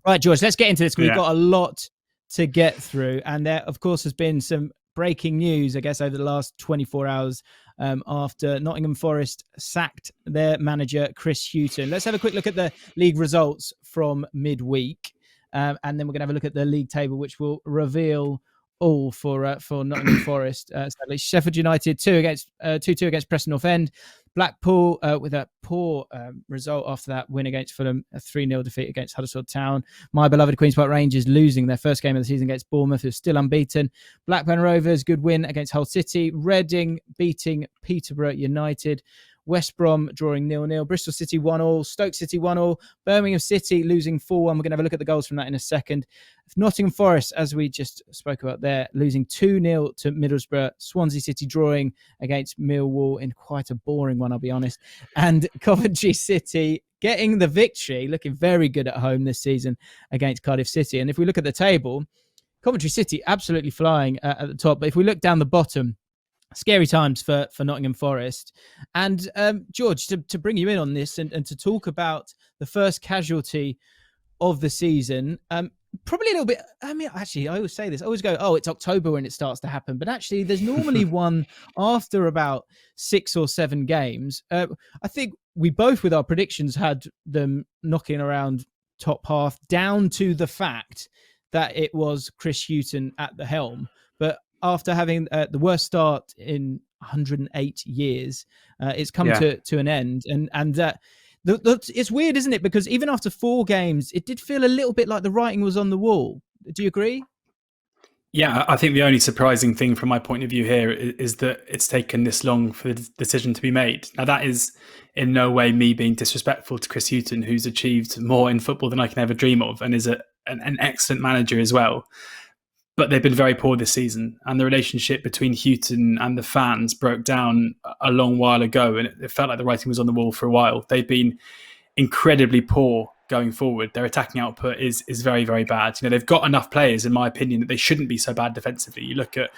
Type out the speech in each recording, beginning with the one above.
Right, George, let's get into this. We've Yeah. got a lot to get through. And there, of course, has been some breaking news, I guess, over the last 24 hours after Nottingham Forest sacked their manager, Chris Hughton. Let's have a quick look at the league results from midweek. And then we're going to have a look at the league table, which will reveal all for Nottingham Forest. Sadly, Sheffield United 2-2 against Preston North End. Blackpool with a poor result after that win against Fulham, a 3-0 defeat against Huddersfield Town. My beloved Queen's Park Rangers losing their first game of the season against Bournemouth, who's still unbeaten. Blackburn Rovers, good win against Hull City. Reading beating Peterborough United. West Brom drawing 0-0. Bristol City 1-1. Stoke City 1-1. Birmingham City losing 4-1. We're going to have a look at the goals from that in a second. Nottingham Forest, as we just spoke about there, losing 2-0 to Middlesbrough. Swansea City drawing against Millwall in quite a boring one, I'll be honest. And Coventry City getting the victory, looking very good at home this season against Cardiff City. And if we look at the table, Coventry City absolutely flying at the top. But if we look down the bottom, scary times for Nottingham Forest. And George, to bring you in on this and to talk about the first casualty of the season, probably a little bit, I mean, actually, I always say this, I always go, oh, it's October when it starts to happen. But actually, there's normally one after about 6 or 7 games. I think we both, with our predictions, had them knocking around top half, down to the fact that it was Chris Hughton at the helm. But after having the worst start in 108 years, it's come to an end. And it's weird, isn't it? Because even after 4 games, it did feel a little bit like the writing was on the wall. Do you agree? Yeah, I think the only surprising thing from my point of view here is that it's taken this long for the decision to be made. Now, that is in no way me being disrespectful to Chris Hughton, who's achieved more in football than I can ever dream of and is an excellent manager as well. But they've been very poor this season, and the relationship between Hughton and the fans broke down a long while ago, and it felt like the writing was on the wall for a while. They've been incredibly poor going forward. Their attacking output is very, very bad. You know, they've got enough players, in my opinion, that they shouldn't be so bad defensively. You look at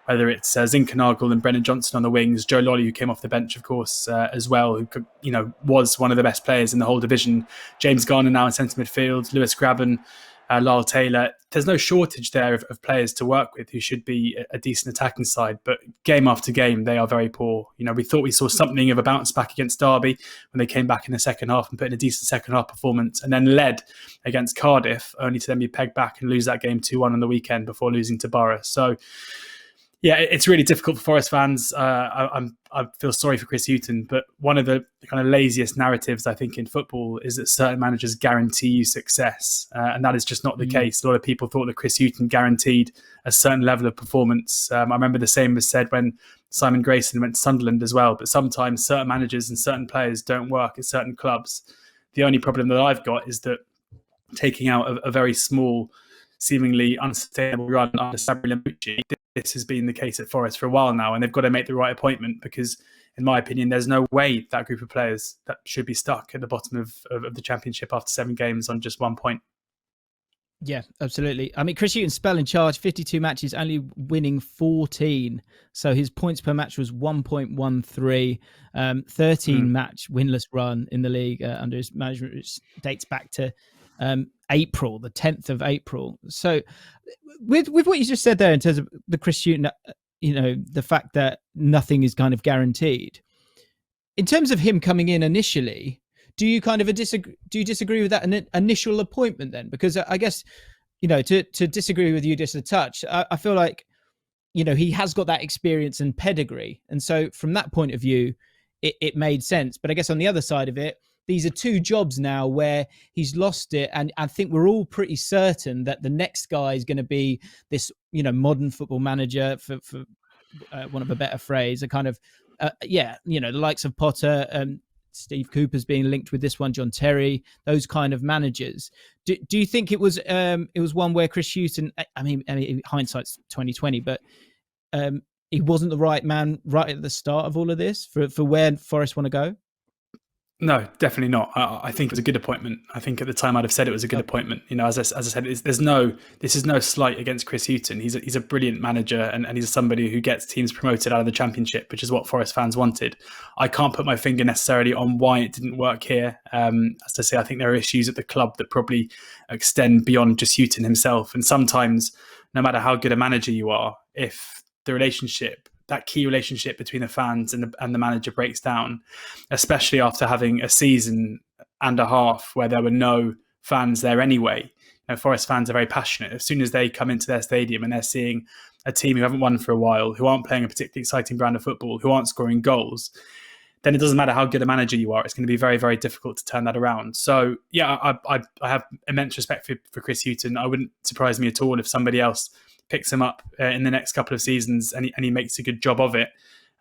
whether it's Zinkernagel and Brennan Johnson on the wings, Joe Lolly, who came off the bench, of course, as well, who could, was one of the best players in the whole division. James Garner now in centre midfield, Lewis Grabban, Lyle Taylor. There's no shortage there of players to work with who should be a decent attacking side, but game after game, they are very poor. We thought we saw something of a bounce back against Derby when they came back in the second half and put in a decent second half performance, and then led against Cardiff, only to then be pegged back and lose that game 2-1 on the weekend before losing to Borough. So, yeah, it's really difficult for Forest fans. I feel sorry for Chris Hughton, but one of the kind of laziest narratives, I think, in football is that certain managers guarantee you success. And that is just not the case. A lot of people thought that Chris Hughton guaranteed a certain level of performance. I remember the same was said when Simon Grayson went to Sunderland as well. But sometimes certain managers and certain players don't work at certain clubs. The only problem that I've got is that taking out a very small, seemingly unsustainable run under Sabri Lamouchi, this has been the case at Forest for a while now, and they've got to make the right appointment because, in my opinion, there's no way that group of players that should be stuck at the bottom of the Championship after 7 games on just 1 point. Yeah, absolutely. I mean, Chris Hughton's spell in charge, 52 matches, only winning 14. So his points per match was 1.13, 13-match winless run in the league under his management, which dates back to April, the 10th of April. So with what you just said there in terms of the Chris Hughton, the fact that nothing is kind of guaranteed. In terms of him coming in initially, do you disagree with that initial appointment then? Because I guess, to disagree with you just a touch, I feel like, he has got that experience and pedigree. And so from that point of view, it made sense. But I guess on the other side of it, these are 2 jobs now where he's lost it. And I think we're all pretty certain that the next guy is going to be this, modern football manager, for want of a better phrase, a kind of, the likes of Potter, Steve Cooper's being linked with this one, John Terry, those kind of managers. Do you think it was one where Chris Hughton, I mean, hindsight's 2020, but he wasn't the right man right at the start of all of this for where Forest want to go? No, definitely not. I think it was a good appointment. I think at the time I'd have said it was a good appointment. You know, as I said, this is no slight against Chris Hughton. He's a brilliant manager, and he's somebody who gets teams promoted out of the Championship, which is what Forest fans wanted. I can't put my finger necessarily on why it didn't work here. As I say, I think there are issues at the club that probably extend beyond just Hughton himself. And sometimes, no matter how good a manager you are, if the relationship, that key relationship between the fans and the manager breaks down, especially after having a season and a half where there were no fans there anyway. You know, Forest fans are very passionate. As soon as they come into their stadium and they're seeing a team who haven't won for a while, who aren't playing a particularly exciting brand of football, who aren't scoring goals, then it doesn't matter how good a manager you are. It's going to be very, very difficult to turn that around. So, yeah, I have immense respect for Chris Hughton. I wouldn't surprise me at all if somebody else picks him up in the next couple of seasons and he makes a good job of it.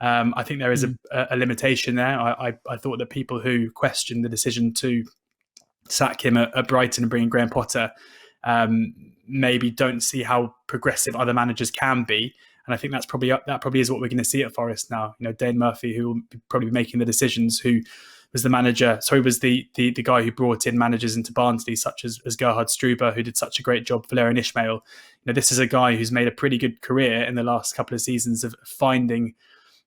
I think there is a limitation there. I thought that people who questioned the decision to sack him at Brighton and bring in Graham Potter maybe don't see how progressive other managers can be. And I think that probably is what we're going to see at Forest now. You know, Dane Murphy, who will probably be making the decisions, who was the manager. So he was the guy who brought in managers into Barnsley, such as Gerhard Struber, who did such a great job for Valérien Ismaël. You know, this is a guy who's made a pretty good career in the last couple of seasons of finding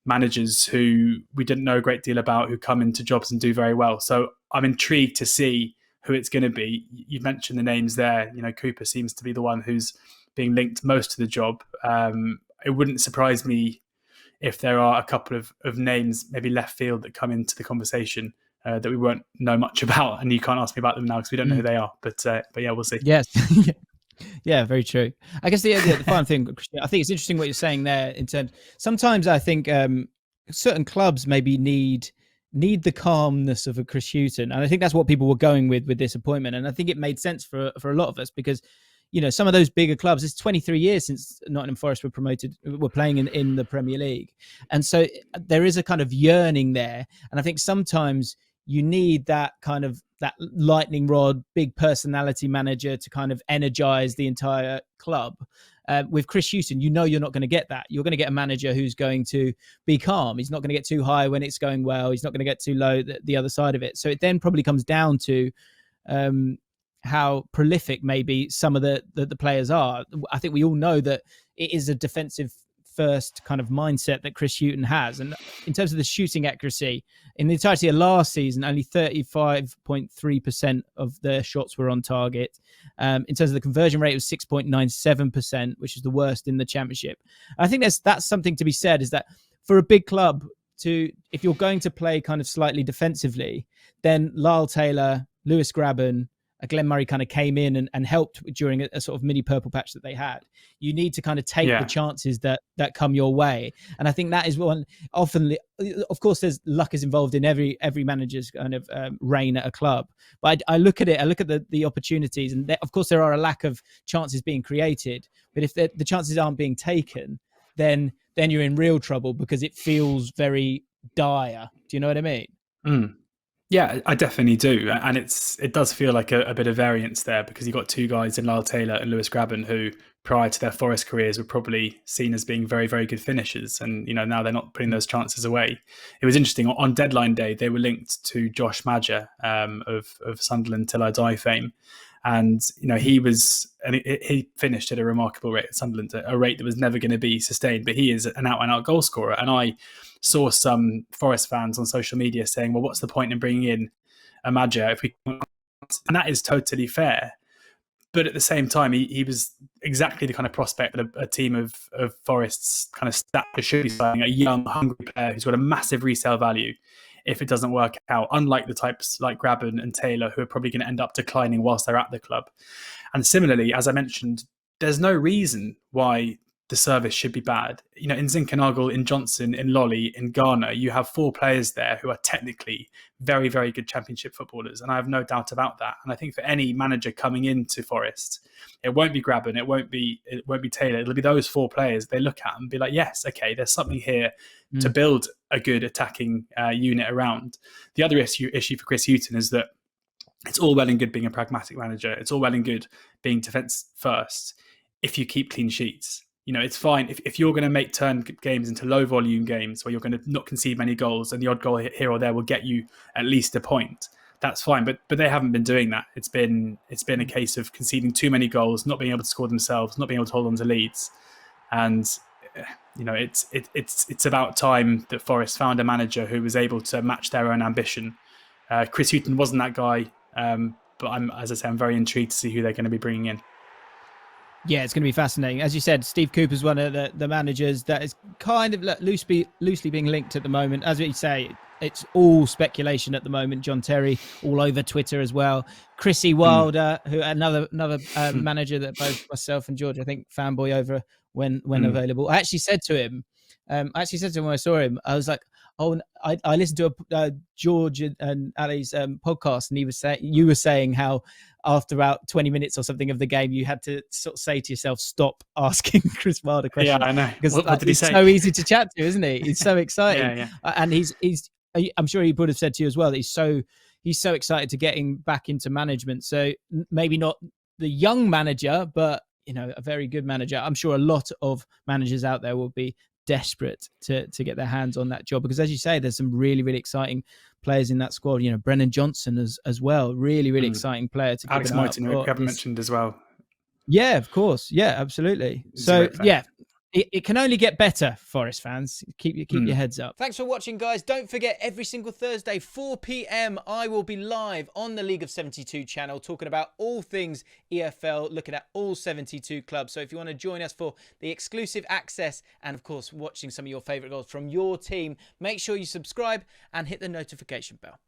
managers who we didn't know a great deal about, who come into jobs and do very well. So I'm intrigued to see who it's going to be. You mentioned the names there. You know, Cooper seems to be the one who's being linked most to the job. It wouldn't surprise me if there are a couple of names, maybe left field, that come into the conversation that we won't know much about, and you can't ask me about them now because we don't know who they are. But yeah, we'll see. Yes. Yeah, very true. I guess the final thing, I think it's interesting what you're saying there. In terms, sometimes I think certain clubs maybe need the calmness of a Chris Hughton, and I think that's what people were going with this appointment. And I think it made sense for a lot of us because, you know, some of those bigger clubs, it's 23 years since Nottingham Forest were playing in the Premier League, and so there is a kind of yearning there. And I think sometimes you need that kind of that lightning rod, big personality manager to kind of energize the entire club. With Chris Hughton, you know you're not going to get that. You're going to get a manager who's going to be calm. He's not going to get too high when it's going well. He's not going to get too low the other side of it. So it then probably comes down to how prolific maybe some of the players are. I think we all know that it is a defensive first kind of mindset that Chris Hughton has. And in terms of the shooting accuracy, in the entirety of last season, only 35.3% of their shots were on target. In terms of the conversion rate, it was 6.97%, which is the worst in the Championship. I think that's something to be said, is that for a big club, if you're going to play kind of slightly defensively, then Lyle Taylor, Lewis Grabban, Glenn Murray kind of came in and helped during a sort of mini purple patch that they had. You need to kind of take the chances that come your way. And I think that is one often, of course, there's luck is involved in every manager's kind of reign at a club. But I look at the opportunities, and of course there are a lack of chances being created. But if the chances aren't being taken, then you're in real trouble because it feels very dire. Do you know what I mean? Mm. Yeah, I definitely do. And it does feel like a bit of variance there, because you've got two guys in Lyle Taylor and Lewis Grabban who, prior to their Forest careers, were probably seen as being very, very good finishers. And, you know, now they're not putting those chances away. It was interesting. On deadline day, they were linked to Josh Maja of Sunderland Till I Die fame. And, you know, he finished at a remarkable rate at Sunderland, a rate that was never going to be sustained. But he is an out-and-out goal scorer. And I saw some Forest fans on social media saying, well, what's the point in bringing in a Maja if we... And that is totally fair. But at the same time, he was exactly the kind of prospect that a team of Forest's kind of stature should be signing, a young, hungry player who's got a massive resale value if it doesn't work out, unlike the types like Grabban and Taylor, who are probably going to end up declining whilst they're at the club. And similarly, as I mentioned, there's no reason why the service should be bad. You know, in Zinkernagel, in Johnson, in Lolly, in Garner, you have four players there who are technically very, very good Championship footballers, and I have no doubt about that. And I think for any manager coming into Forest, it won't be Grabban, it won't be Taylor, it'll be those four players they look at and be like, yes, okay, there's something here to build a good attacking unit around. The other issue for Chris Hughton is that it's all well and good being a pragmatic manager. It's all well and good being defence first if you keep clean sheets. it's fine if you're going to make turn games into low volume games where you're going to not concede many goals and the odd goal here or there will get you at least a point. That's fine, but they haven't been doing that. It's been a case of conceding too many goals, not being able to score themselves, not being able to hold on to leads, and it's about time that Forest found a manager who was able to match their own ambition. Chris Hughton wasn't that guy, but I'm very intrigued to see who they're going to be bringing in. Yeah, it's going to be fascinating. As you said, Steve Cooper's one of the managers that is kind of loosely being linked at the moment. As we say, it's all speculation at the moment. John Terry all over Twitter as well. Chrissy Wilder, who another manager that both myself and George, I think, fanboy over when available. I actually said to him when I saw him, I was like, oh, I listened to George and Ali's podcast, and you were saying how after about 20 minutes or something of the game, you had to sort of say to yourself, stop asking Chris Wilder questions. Yeah, I know. Because what did he say? He's so easy to chat to, isn't he? He's so exciting. Yeah. And I'm sure he would have said to you as well that he's so excited to getting back into management. So maybe not the young manager, but a very good manager. I'm sure a lot of managers out there will be desperate to get their hands on that job, because as you say, there's some really, really exciting players in that squad. Brennan Johnson as well, really, really exciting player to Alex Moyton, who we haven't mentioned as well. Yeah, of course. Yeah, absolutely. So yeah, it can only get better, Forest fans. Keep your heads up. Thanks for watching, guys. Don't forget, every single Thursday, 4 p.m, I will be live on the League of 72 channel talking about all things EFL, looking at all 72 clubs. So if you want to join us for the exclusive access and, of course, watching some of your favourite goals from your team, make sure you subscribe and hit the notification bell.